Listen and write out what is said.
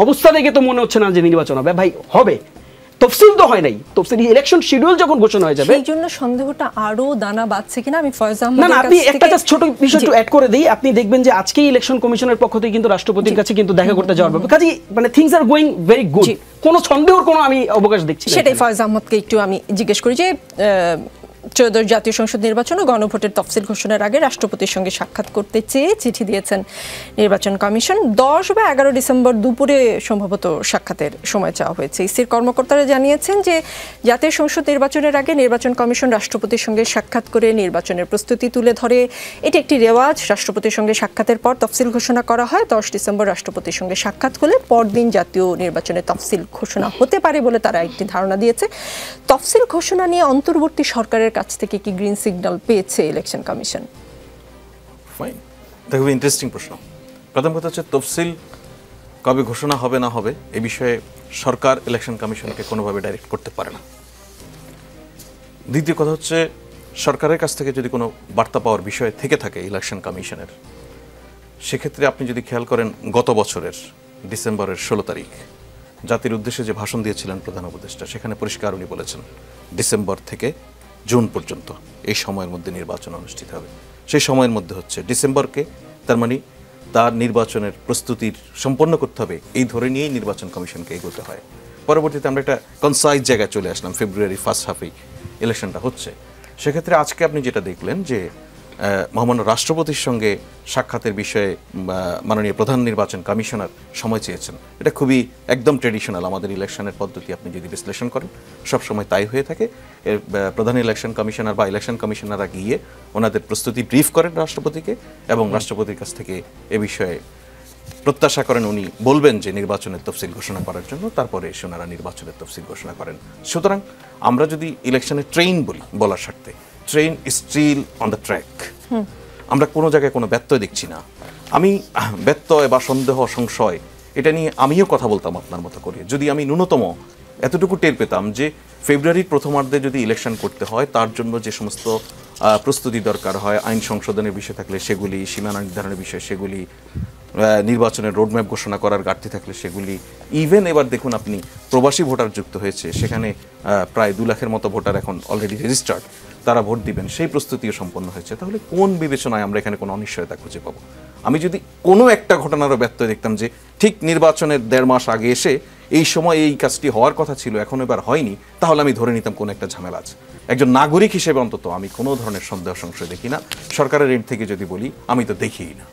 অবস্থা দেখে তো মনে হচ্ছে না যে নির্বাচন হবে। ভাই হবে, তফসিল তো হয় নাই, তফসিল ইলেকশন শিডিউল যখন ঘোষণা হয়ে যাবে সেই জন্য সন্দেহটা আরো দানা বাঁধছে কিনা আমি ফয়জ না না আপনি একটা জাস্ট ছোট বিষয় একটু অ্যাড করে দেই। আপনি দেখবেন যে আজকেই ইলেকশন কমিশনের পক্ষ থেকে কিন্তু রাষ্ট্রপতির কাছে কিন্তু দেখা করতে যাওয়ার ব্যাপার, কাজে মানে things are going very good, কোনো সন্দেহের কোনো আমি অবকাশ দেখছি না। সেটাই ফয়জ আহমদকে একটু আমি জিজ্ঞেস করি যে ত্রয়োদশ জাতীয় সংসদ নির্বাচন ও গণভোটের তফসিল ঘোষণার আগে রাষ্ট্রপতির সঙ্গে সাক্ষাৎ করতে চেয়ে চিঠি দিয়েছেন নির্বাচন কমিশন। 10 বা 11 ডিসেম্বর দুপুরে সম্ভবত সাক্ষাতের সময় চাওয়া হয়েছে। ইসির কর্মকর্তারা জানিয়েছেন যে জাতীয় সংসদ নির্বাচনের আগে নির্বাচন কমিশন রাষ্ট্রপতির সঙ্গে সাক্ষাৎ করে নির্বাচনের প্রস্তুতি তুলে ধরে। এটি একটি রেওয়াজ। রাষ্ট্রপতির সঙ্গে সাক্ষাতের পর তফসিল ঘোষণা করা হয়। 10 ডিসেম্বর রাষ্ট্রপতির সঙ্গে সাক্ষাৎ হলে পরদিন জাতীয় নির্বাচনের তফসিল ঘোষণা হতে পারে বলে তারা একটি ধারণা দিয়েছে। তফসিল ঘোষণা নিয়ে অন্তর্বর্তী সরকারের কাছ থেকে কি গ্রিন সিগন্যাল পেয়েছে ইলেকশন কমিশন? ফাইন, এটা খুব ইন্টারেস্টিং প্রশ্ন। প্রথম কথা হচ্ছে তফসিল কবে ঘোষণা হবে না হবে এই বিষয়ে সরকার ইলেকশন কমিশনকে কোনোভাবে ডাইরেক্ট করতে পারে না। দ্বিতীয় কথা হচ্ছে সরকারের কাছ থেকে যদি কোনো বার্তা পাওয়ার বিষয় থেকে থাকে ইলেকশন কমিশনের, সেক্ষেত্রে আপনি যদি খেয়াল করেন গত বছরের ডিসেম্বরের 16 তারিখ জাতির উদ্দেশ্যে যে ভাষণ দিয়েছিলেন প্রধান উপদেষ্টা, সেখানে পরিষ্কার উনি বলেছেন ডিসেম্বর থেকে জুন পর্যন্ত এই সময়ের মধ্যে নির্বাচন অনুষ্ঠিত হবে। সেই সময়ের মধ্যে হচ্ছে ডিসেম্বরকে, তার মানে তার নির্বাচনের প্রস্তুতির সম্পন্ন করতে হবে এই ধরে নিয়েই নির্বাচন কমিশনকে এগোতে হয়। পরবর্তীতে আমরা একটা কনসাইজ জায়গায় চলে আসলাম, ফেব্রুয়ারি ফার্স্ট হাফেই ইলেকশনটা হচ্ছে। সেক্ষেত্রে আজকে আপনি যেটা দেখলেন যে মহামান্য রাষ্ট্রপতির সঙ্গে সাক্ষাতের বিষয়ে মাননীয় প্রধান নির্বাচন কমিশনার সময় চেয়েছেন, এটা খুবই একদম ট্রেডিশনাল আমাদের ইলেকশনের পদ্ধতি। আপনি যদি বিশ্লেষণ করেন সবসময় তাই হয়ে থাকে। প্রধান ইলেকশন কমিশনার বা ইলেকশন কমিশনাররা গিয়ে ওনাদের প্রস্তুতি ব্রিফ করেন রাষ্ট্রপতিকে এবং রাষ্ট্রপতির কাছ থেকে এ বিষয়ে প্রত্যাশা করেন উনি বলবেন যে নির্বাচনের তফসিল ঘোষণা করার জন্য, তারপরে এসে ওনারা নির্বাচনের তফসিল ঘোষণা করেন। সুতরাং আমরা যদি ইলেকশনের ট্রেন বলার স্বার্থে, train still on the track, আমরা কোনো জায়গায় কোনো ব্যত্যয় দেখছি না। আমি ব্যত্যয় বা সন্দেহ সংশয় এটা নিয়ে আমিও কথা বলতাম আপনার মতো করে, যদি আমি ন্যূনতম এতটুকু টের পেতাম যে ফেব্রুয়ারির প্রথমার্ধে যদি ইলেকশন করতে হয় তার জন্য যে সমস্ত প্রস্তুতি দরকার হয়, আইন সংশোধনের বিষয় থাকলে সেগুলি, সীমানা নির্ধারণের বিষয় সেগুলি, নির্বাচনের রোডম্যাপ ঘোষণা করার ঘাটতি থাকলে সেগুলি, ইভেন এবার দেখুন আপনি প্রবাসী ভোটার যুক্ত হয়েছে, সেখানে প্রায় 2 লাখের মতো ভোটার এখন অলরেডি রেজিস্টার্ড, তারা ভোট দিবেন, সেই প্রস্তুতিও সম্পন্ন হয়েছে। তাহলে কোন বিবেচনায় আমরা এখানে কোনো অনিশ্চয়তা খুঁজে পাবো? আমি যদি কোনো একটা ঘটনারও ব্যত্যয় দেখতাম যে ঠিক নির্বাচনের 1.5 মাস আগে এসে এই সময় এই কাজটি হওয়ার কথা ছিল এখন এবার হয়নি, তাহলে আমি ধরে নিতাম কোনো একটা ঝামেলা আছে। একজন নাগরিক হিসেবে অন্তত আমি কোনো ধরনের সন্দেহ সংশয় দেখি না। সরকারের এন্ড থেকে যদি বলি, আমি তো দেখিই না।